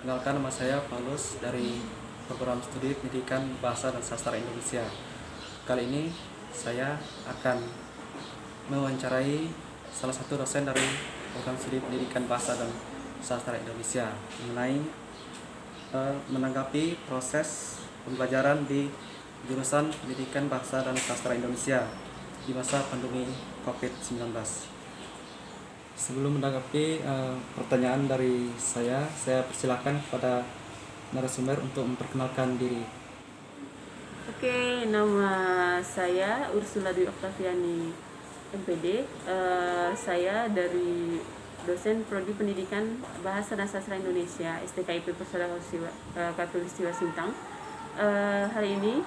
Perkenalkan, nama saya Paulus dari program studi Pendidikan Bahasa dan Sastra Indonesia. Kali ini saya akan mewawancarai salah satu dosen dari program studi Pendidikan Bahasa dan Sastra Indonesia mengenai menanggapi proses pembelajaran di jurusan Pendidikan Bahasa dan Sastra Indonesia di masa pandemi COVID-19. Sebelum menanggapi pertanyaan dari saya persilakan kepada narasumber untuk memperkenalkan diri. Oke, nama saya Ursula Dwi Oktaviani MPD. Saya dari dosen Prodi Pendidikan Bahasa dan Sastra Indonesia STKIP Persada Khatulistiwa Sintang. Hari ini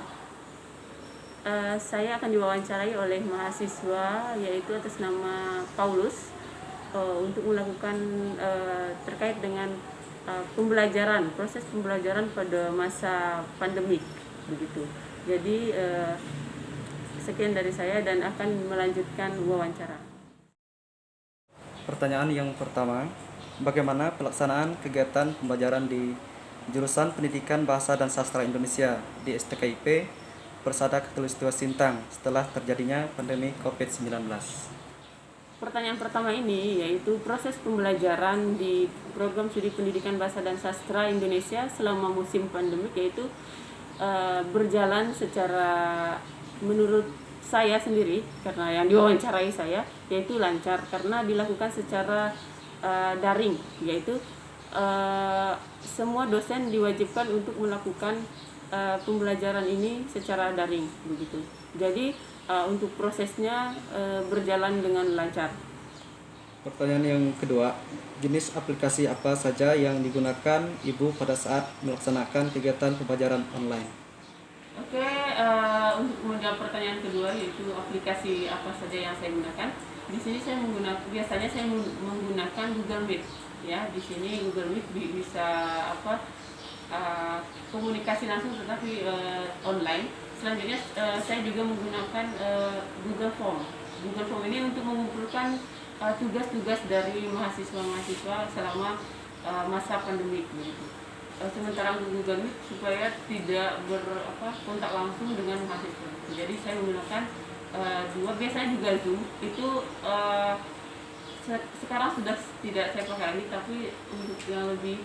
saya akan diwawancarai oleh mahasiswa yaitu atas nama Paulus untuk melakukan terkait dengan proses pembelajaran pada masa pandemik begitu. Jadi sekian dari saya dan akan melanjutkan wawancara. Pertanyaan yang pertama, bagaimana pelaksanaan kegiatan pembelajaran di jurusan Pendidikan Bahasa dan Sastra Indonesia di STKIP Persada Khatulistiwa Sintang setelah terjadinya pandemi COVID-19? Pertanyaan pertama ini yaitu proses pembelajaran di program studi Pendidikan Bahasa dan Sastra Indonesia selama musim pandemik yaitu berjalan secara menurut saya sendiri, karena yang diwawancarai saya, yaitu lancar karena dilakukan secara daring, yaitu semua dosen diwajibkan untuk melakukan pembelajaran ini secara daring begitu. Jadi untuk prosesnya berjalan dengan lancar. Pertanyaan yang kedua, jenis aplikasi apa saja yang digunakan Ibu pada saat melaksanakan kegiatan pembelajaran online? Oke, untuk menjawab pertanyaan kedua yaitu aplikasi apa saja yang saya gunakan. Di sini biasanya saya menggunakan Google Meet. Ya, di sini Google Meet bisa komunikasi langsung tetapi online. Selanjutnya saya juga menggunakan Google Form. Google Form ini untuk mengumpulkan tugas-tugas dari mahasiswa-mahasiswa selama masa pandemik begitu. Sementara Google Meet supaya tidak berkontak langsung dengan mahasiswa. Jadi saya menggunakan dua, biasanya juga Zoom. Itu sekarang sudah tidak saya pakai lagi, tapi untuk yang lebih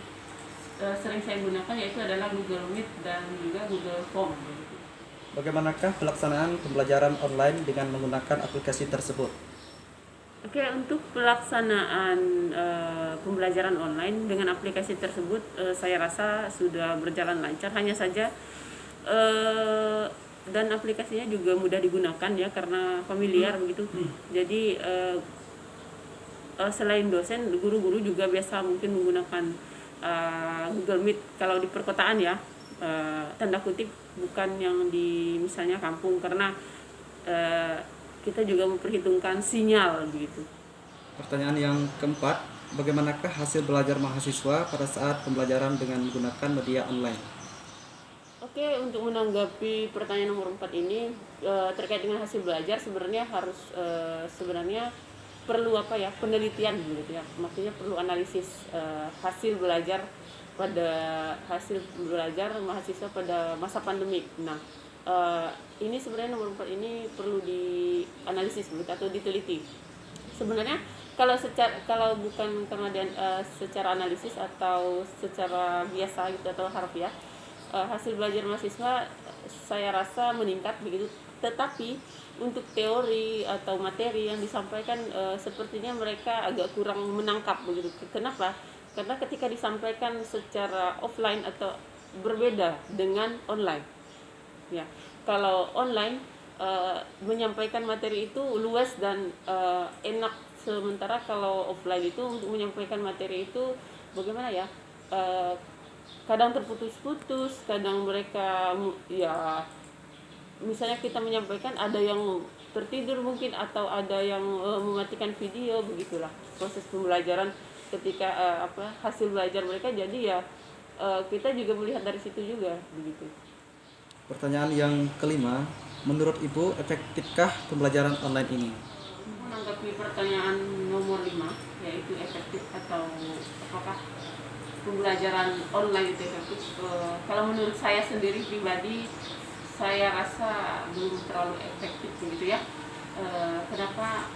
sering saya gunakan yaitu adalah Google Meet dan juga Google Form. Bagaimanakah pelaksanaan pembelajaran online dengan menggunakan aplikasi tersebut? Oke, untuk pelaksanaan pembelajaran online dengan aplikasi tersebut saya rasa sudah berjalan lancar. Hanya saja dan aplikasinya juga mudah digunakan ya karena familiar begitu. Jadi selain dosen, guru-guru juga biasa mungkin menggunakan Google Meet kalau di perkotaan ya, tanda kutip, bukan yang di misalnya kampung, karena kita juga memperhitungkan sinyal begitu. Pertanyaan yang keempat, bagaimanakah hasil belajar mahasiswa pada saat pembelajaran dengan menggunakan media online? Oke, untuk menanggapi pertanyaan nomor 4 ini terkait dengan hasil belajar, sebenarnya perlu penelitian gitu ya. Maksudnya perlu analisis hasil belajar mahasiswa pada masa pandemik. Nah, ini sebenarnya nomor 4 ini perlu dianalisis atau diteliti. Sebenarnya kalau bukan karena secara analisis atau secara biasa gitu atau harfiah, hasil belajar mahasiswa saya rasa meningkat begitu. Tetapi untuk teori atau materi yang disampaikan sepertinya mereka agak kurang menangkap begitu. Kenapa? Karena ketika disampaikan secara offline atau berbeda dengan online. Ya, kalau online menyampaikan materi itu luas dan enak, sementara kalau offline itu untuk menyampaikan materi itu bagaimana ya? Kadang terputus-putus, kadang mereka ya misalnya kita menyampaikan ada yang tertidur mungkin atau ada yang mematikan video begitulah proses pembelajaran ketika hasil belajar mereka. Jadi ya kita juga melihat dari situ juga begitu. Pertanyaan yang kelima, menurut Ibu efektifkah pembelajaran online ini? Menanggapi pertanyaan nomor 5 yaitu efektif atau apakah pembelajaran online itu efektif. Kalau menurut saya sendiri pribadi, saya rasa belum terlalu efektif begitu ya. Kenapa?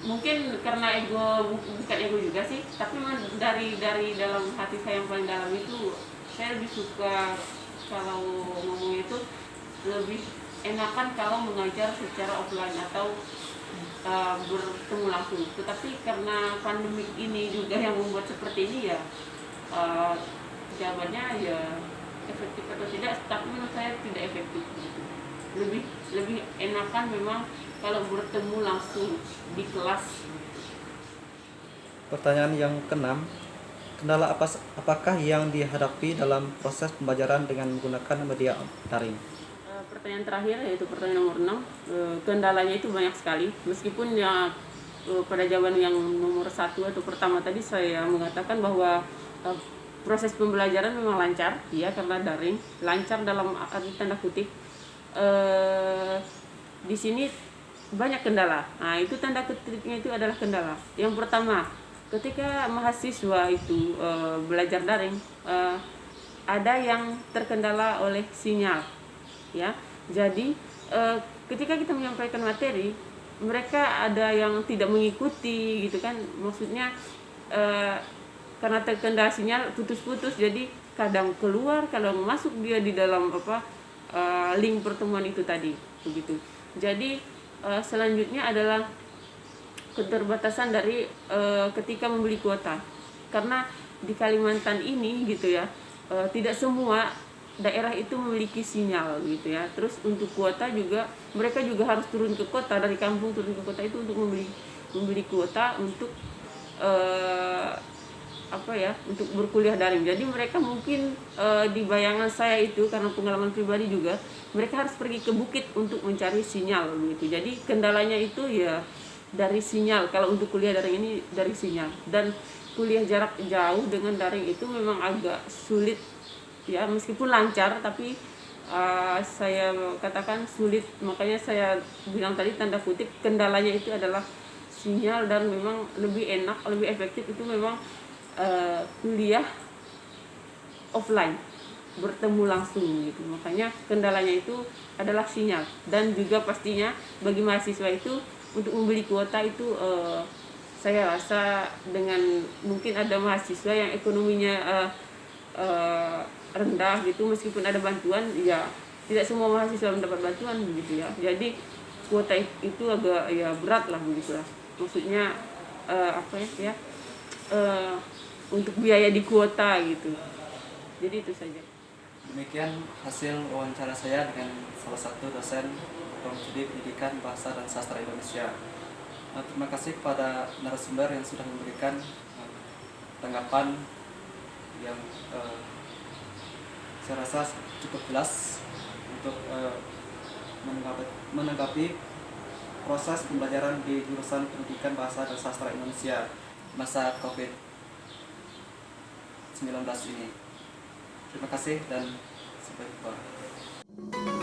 Mungkin karena bukan ego juga sih, tapi memang dari dalam hati saya yang paling dalam itu, saya lebih suka kalau ngomong itu lebih enakan kalau mengajar secara offline atau bertemu langsung. Tetapi karena pandemi ini juga yang membuat seperti ini ya, jawabannya ya efektif atau tidak, tapi menurut saya tidak efektif gitu. Lebih enakan memang kalau bertemu langsung di kelas. Pertanyaan yang keenam, kendala apakah yang dihadapi dalam proses pembelajaran dengan menggunakan media daring? Pertanyaan terakhir yaitu pertanyaan nomor 6. Kendalanya itu banyak sekali, meskipun ya pada jawaban yang nomor 1 atau pertama tadi saya mengatakan bahwa proses pembelajaran memang lancar ya, karena daring. Lancar dalam arti tanda kutip. Di sini banyak kendala. Nah, itu tanda kutipnya itu adalah kendala. Yang pertama, ketika mahasiswa itu belajar daring, ada yang terkendala oleh sinyal, ya. Jadi ketika kita menyampaikan materi, mereka ada yang tidak mengikuti, gitu kan? Maksudnya karena terkendala sinyal putus-putus, jadi kadang keluar, kadang masuk dia di dalam link pertemuan itu tadi, begitu. Jadi selanjutnya adalah keterbatasan dari ketika membeli kuota, karena di Kalimantan ini gitu ya, tidak semua daerah itu memiliki sinyal gitu ya. Terus untuk kuota juga mereka juga harus turun ke kota, dari kampung turun ke kota itu untuk membeli kuota untuk untuk berkuliah daring. Jadi mereka mungkin di bayangan saya itu, karena pengalaman pribadi juga, mereka harus pergi ke bukit untuk mencari sinyal gitu. Jadi kendalanya itu ya dari sinyal. Kalau untuk kuliah daring ini dari sinyal, dan kuliah jarak jauh dengan daring itu memang agak sulit ya, meskipun lancar tapi saya katakan sulit. Makanya saya bilang tadi tanda kutip kendalanya itu adalah sinyal, dan memang lebih enak, lebih efektif itu memang kuliah offline, bertemu langsung gitu. Makanya kendalanya itu adalah sinyal, dan juga pastinya bagi mahasiswa itu untuk membeli kuota itu saya rasa dengan mungkin ada mahasiswa yang ekonominya rendah gitu, meskipun ada bantuan ya tidak semua mahasiswa mendapat bantuan begitu ya. Jadi kuota itu agak ya berat lah begitu lah. Maksudnya untuk biaya di kuota gitu. Jadi itu saja. Demikian hasil wawancara saya dengan salah satu dosen program studi pendidikan bahasa dan sastra Indonesia. Terima kasih kepada narasumber yang sudah memberikan tanggapan yang saya rasa cukup jelas untuk menanggapi proses pembelajaran di jurusan pendidikan bahasa dan sastra Indonesia masa COVID-19 ini. Terima kasih dan sampai jumpa.